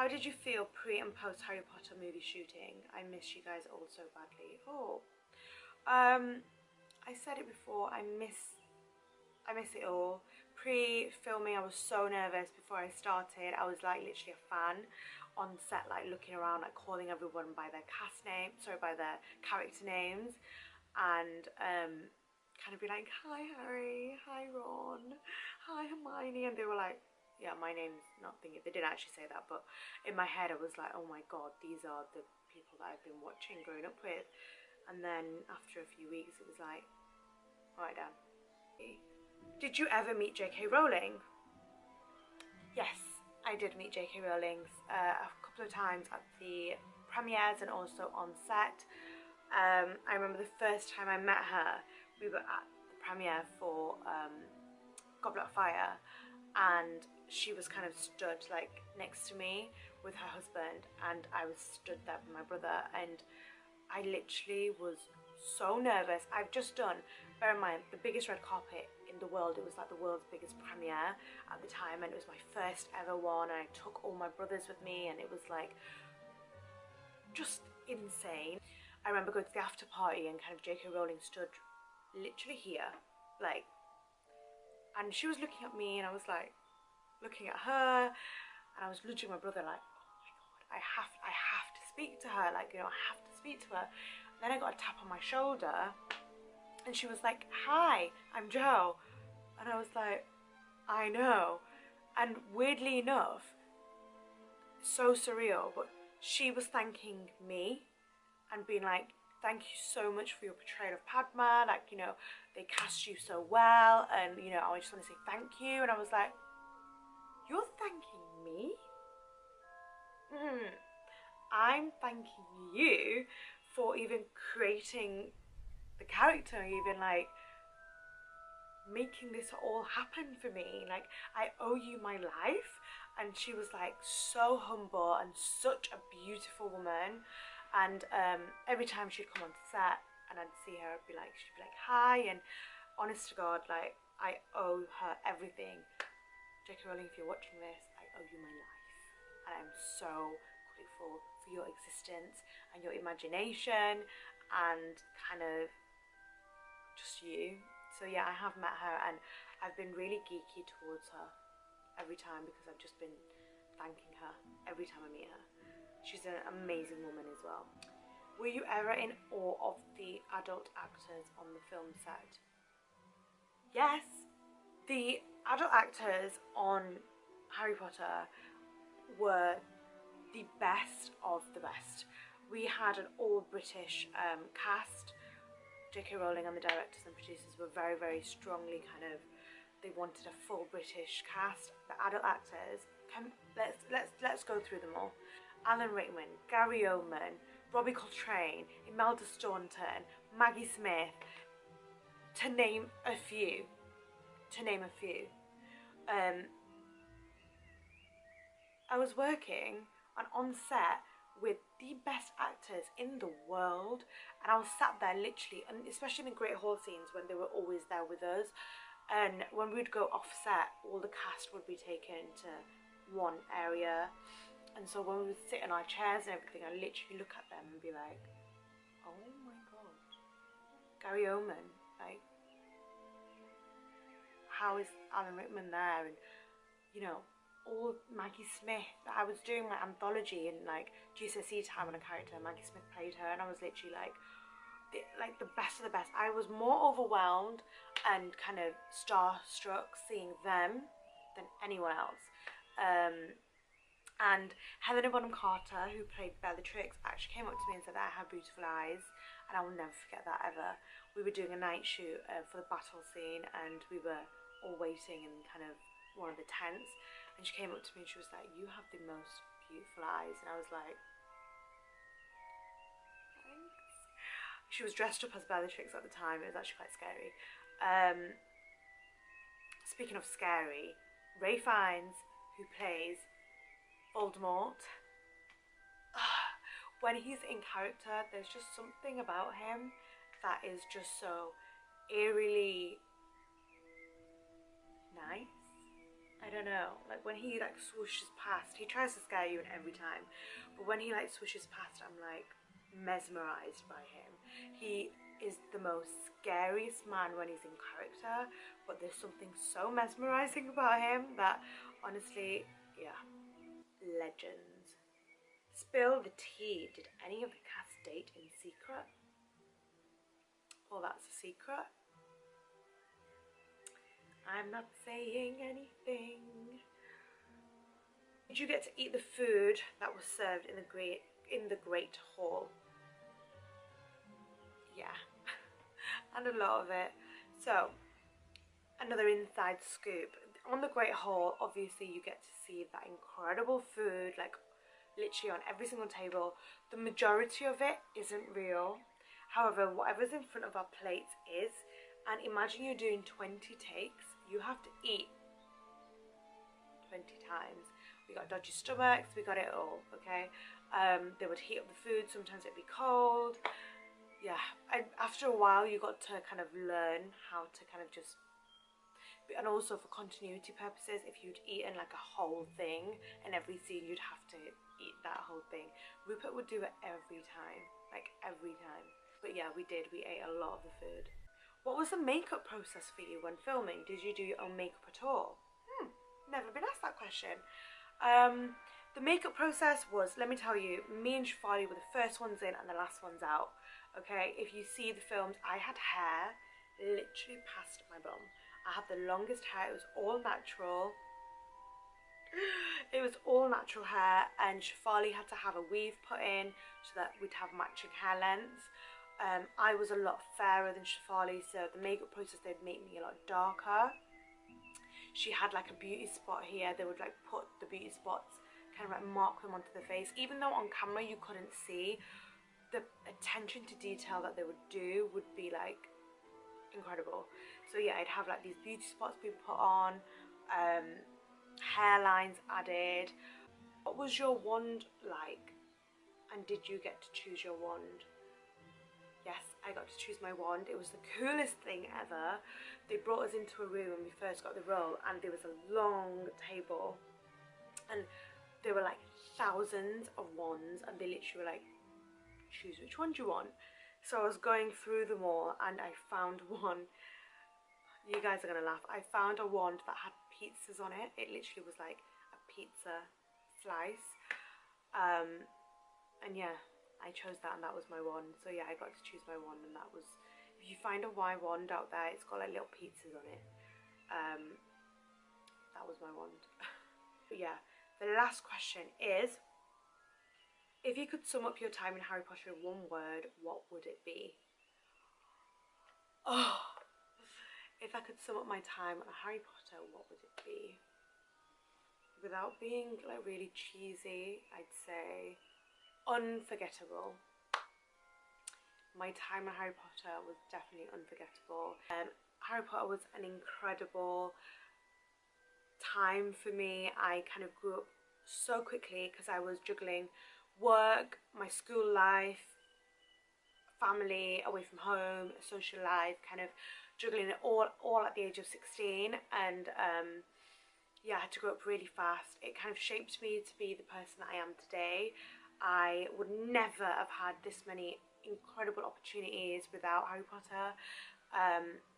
How did you feel pre and post Harry Potter movie shooting? I miss you guys all so badly. Oh, I said it before, I miss it all. Pre-filming, I was so nervous before I started. I was like literally a fan on set, like looking around, like calling everyone by their by their character names, and kind of be like, hi Harry, hi Ron, hi Hermione, and they were like, yeah, my name's not thinking. They didn't actually say that, but in my head I was like, oh my god, these are the people that I've been watching growing up with. And then after a few weeks it was like, right down. Did you ever meet J.K. Rowling? Yes, I did meet J.K. Rowling a couple of times at the premieres and also on set. I remember the first time I met her, we were at the premiere for Goblet of Fire, and she was kind of stood like next to me with her husband, and I was stood there with my brother, and I literally was so nervous. I've just done, bear in mind, the biggest red carpet in the world. It was like the world's biggest premiere at the time, and it was my first ever one, and I took all my brothers with me, and it was like just insane. I remember going to the after party and kind of J.K. Rowling stood literally here, like, and she was looking at me and I was like looking at her, and I was nudging my brother like, oh my god, I have to speak to her, like, you know, I have to speak to her. And then I got a tap on my shoulder and she was like, hi, I'm Jo. And I was like, I know. And weirdly enough, so surreal, but she was thanking me and being like, thank you so much for your portrayal of Padma, like, you know, they cast you so well, and, you know, I just want to say thank you. And I was like, you're thanking me? I'm thanking you for even creating the character, even like making this all happen for me. Like, I owe you my life. And she was like so humble and such a beautiful woman. And every time she'd come on set and I'd see her, she'd be like, hi. And honest to God, like, I owe her everything. J.K. Rowling, if you're watching this, I owe you my life. And I'm so grateful for your existence and your imagination and kind of just you. So yeah, I have met her and I've been really geeky towards her every time because I've just been thanking her every time I meet her. She's an amazing woman as well. Were you ever in awe of the adult actors on the film set? Yes. The adult actors on Harry Potter were the best of the best. We had an all-British cast. J.K. Rowling and the directors and producers were very, very strongly kind of, they wanted a full British cast. The adult actors, let's go through them all. Alan Rickman, Gary Oldman, Robbie Coltrane, Imelda Staunton, Maggie Smith, to name a few. I was working on set with the best actors in the world, and I was sat there literally, and especially in the Great Hall scenes when they were always there with us, and when we'd go off set, all the cast would be taken to one area, and so when we would sit in our chairs and everything, I literally look at them and be like, oh my god, Gary Oldman, like, how is Alan Rickman there? And, you know, all Maggie Smith. I was doing my anthology in like GCSE time on a character, Maggie Smith played her, and I was literally like the best of the best. I was more overwhelmed and kind of starstruck seeing them than anyone else. And Helena Bonham Carter, who played Bellatrix, actually came up to me and said that I had beautiful eyes, and I will never forget that ever. We were doing a night shoot for the battle scene, and we were all waiting in kind of one of the tents, and she came up to me and she was like, you have the most beautiful eyes. And I was like, thanks. She was dressed up as Bellatrix at the time. It was actually quite scary. Speaking of scary, Ray Fiennes, who plays Voldemort, when he's in character, there's just something about him that is just so eerily nice. I don't don't know, like when he like swooshes past, he tries to scare you every time, but when he like swooshes past, I'm like mesmerized by him. He is the most scariest man when he's in character, but there's something so mesmerizing about him that honestly, yeah, legend. Spill the tea. Did any of the cast date in secret? Well, that's a secret. I'm not saying anything. Did you get to eat the food that was served in the Great Hall? Yeah, and a lot of it. So, another inside scoop. On the Great Hall, obviously you get to see that incredible food, like literally on every single table. The majority of it isn't real. However, whatever's in front of our plates is. And imagine you're doing 20 takes. You have to eat 20 times. We got dodgy stomachs, we got it all, okay? They would heat up the food, sometimes it'd be cold. Yeah, after a while you got to kind of learn how to kind of just, and also for continuity purposes, if you'd eaten like a whole thing in every scene, you'd have to eat that whole thing. Rupert would do it every time, like every time. But yeah, we ate a lot of the food. What was the makeup process for you when filming? Did you do your own makeup at all? Never been asked that question. The makeup process was, let me tell you, me and Shafali were the first ones in and the last ones out. Okay, if you see the films, I had hair literally past my bum. I had the longest hair, it was all natural. It was all natural hair, and Shafali had to have a weave put in so that we'd have matching hair lengths. I was a lot fairer than Shafali, so the makeup process, they'd make me a lot darker. She had like a beauty spot here. They would like put the beauty spots, kind of like mark them onto the face. Even though on camera you couldn't see, the attention to detail that they would do would be like incredible. So yeah, I'd have like these beauty spots being put on, hairlines added. What was your wand like? And did you get to choose your wand? Yes, I got to choose my wand. It was the coolest thing ever. They brought us into a room when we first got the role, and there was a long table, and there were like thousands of wands, and they literally were like, choose which one do you want. So I was going through them all, and I found one. You guys are gonna laugh. I found a wand that had pizzas on it. It literally was like a pizza slice, and yeah, I chose that, and that was my wand. So yeah, I got to choose my wand, and that was, if you find a Y wand out there, it's got like little pizzas on it. That was my wand. But yeah, the last question is, if you could sum up your time in Harry Potter in one word, what would it be? Oh, if I could sum up my time on Harry Potter, what would it be? Without being like really cheesy, I'd say unforgettable. My time on Harry Potter was definitely unforgettable. Harry Potter was an incredible time for me. I kind of grew up so quickly because I was juggling work, my school life, family, away from home, social life, kind of juggling it all at the age of 16. And yeah, I had to grow up really fast. It kind of shaped me to be the person that I am today. I would never have had this many incredible opportunities without Harry Potter.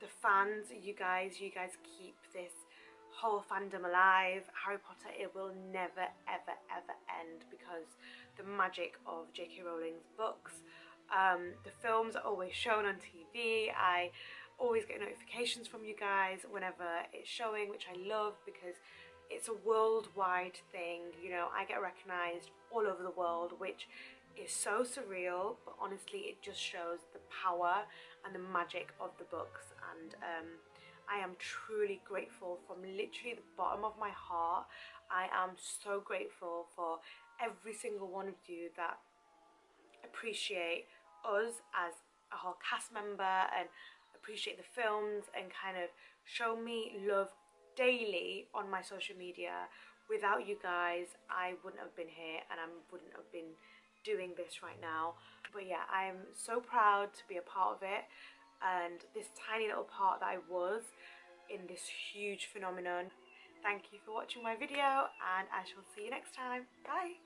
The fans, you guys keep this whole fandom alive. Harry Potter, it will never ever ever end because the magic of J.K. Rowling's books. The films are always shown on TV. I always get notifications from you guys whenever it's showing, which I love because it's a worldwide thing. You know, I get recognized all over the world, which is so surreal, but honestly it just shows the power and the magic of the books. And I am truly grateful from literally the bottom of my heart. I am so grateful for every single one of you that appreciate us as a whole cast member and appreciate the films and kind of show me love daily on my social media. Without you guys, I wouldn't have been here and I wouldn't have been doing this right now. But yeah, I'm so proud to be a part of it, and this tiny little part that I was in this huge phenomenon. Thank you for watching my video, and I shall see you next time. Bye!